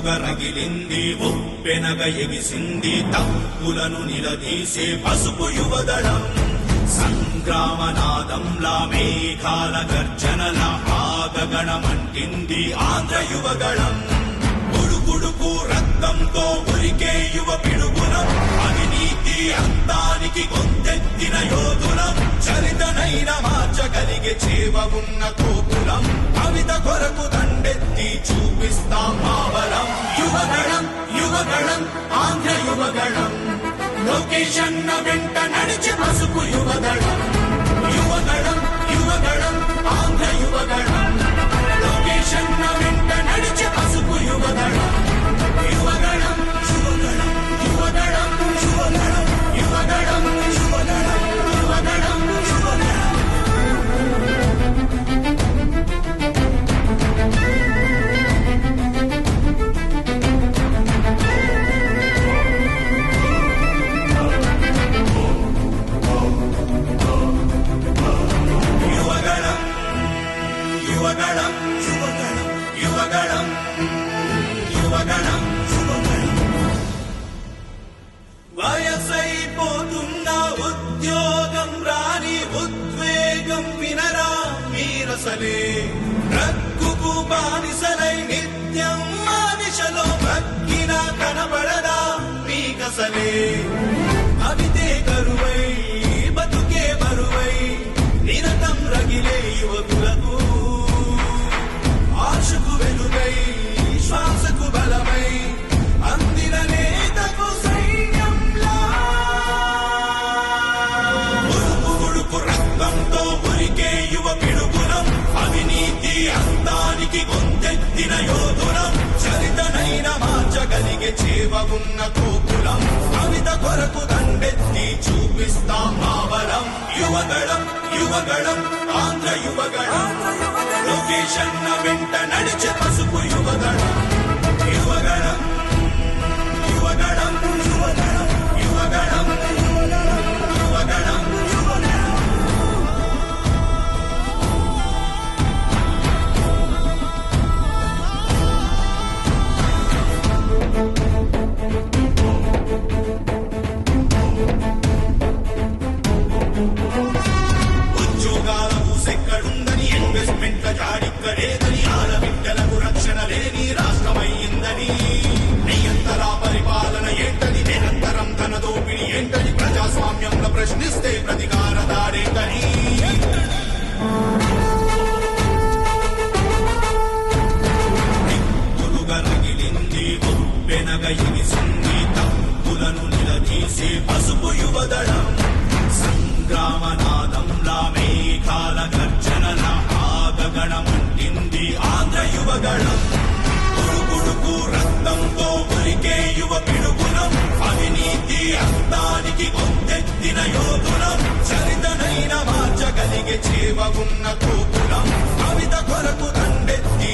రగిలింది ఉప్పెనగ ఎగిసింది తప్పులను నిలదీసే పసుపు యువదళం సంగ్రామనాదంలా మేఘాల గర్జనల ఆగగణమంటింది ఆంధ్ర యువగళం గుడుగుడుకు రక్తంతో ఉరికే యువ పిడుగులం అవినీతి అంతానికి గొంతెత్తిన యోధులం చరితనైన మార్చగలిగే చేవ ఉన్న కోపులం కవిత కొరకు దండెత్తి చూపిస్తాం మావలం యువగళం యువగళం ఆంధ్ర యువగళం లొకేషన్ వెంట నడిచి పసుపు యువగళం యువగళం యువగళం ఆంధ్ర యువగళం లొకేషన్ వెంట నడిచి పసుపు యువగళం యువగళం యువగళం యువగళం యువగళం యువగళం యువగళం యువగళం యువగళం యువగళం యువగళం యువగళం వయసైపోతున్న ఉద్యోగం రాని ఉద్వేగం వినరా మీరసలే రక్కుకు బానిసలై నిత్యం ఆ దిశలో భక్కిన కనబడదా మీకసలే అవితే కరువై బతుకే బరువై నిరతం రగిలే యువకులకు ఆశకు వెలుగై శ్వాసకు బలమై అందిన నేతకు సైన్యంలా ఉడుకు రక్తంతో ఉరికే యువ పిడుగులం అవినీతి అంతానికి గొంతెత్తిన యోధులం చరితనైన మార్చగలిగే చేవ ఉన్న కోపులం కవిత కొరకు దండెత్తి చూపిస్తాం మావలం యువగళం యువగళం ఆంధ్ర యువగళం లొకేషన్ వెంట నడిచే పసుపు యువగళం యువగళం యువగళం యువగళం యువగళం యువగళం ఉద్యోగాల ఊసెక్కడుందని ఇన్వెస్ట్మెంట్ల జాడిక్కడేదని ఆడబిడ్డలకు రక్షణ లేని రాష్ట్రమయ్యిందని నియంతలా పరిపాలన ఏంటని నిరంతరం తన దోపిడి ఏంటని ప్రజాస్వామ్యంలో ప్రశ్నిస్తే ప్రతికార దాడేంటని దిక్కులుగా రగిలింది ఉప్పెనగ ఎగిసింది తప్పులను నిలదీసే పసుపు యువదళం సంగ్రామనాదంలా మేఘాల గర్జనల ఆగగణమంటింది ఆంధ్ర యువగళం గుడుగుడుకు రక్తంతో ఉరికే యువ పిడుగులం అవినీతి అంతానికి గొంతెత్తిన యోధులం చరితనైన మార్చగలిగే చేవ ఉన్న కోపులం కవిత కొరకు దండెత్తి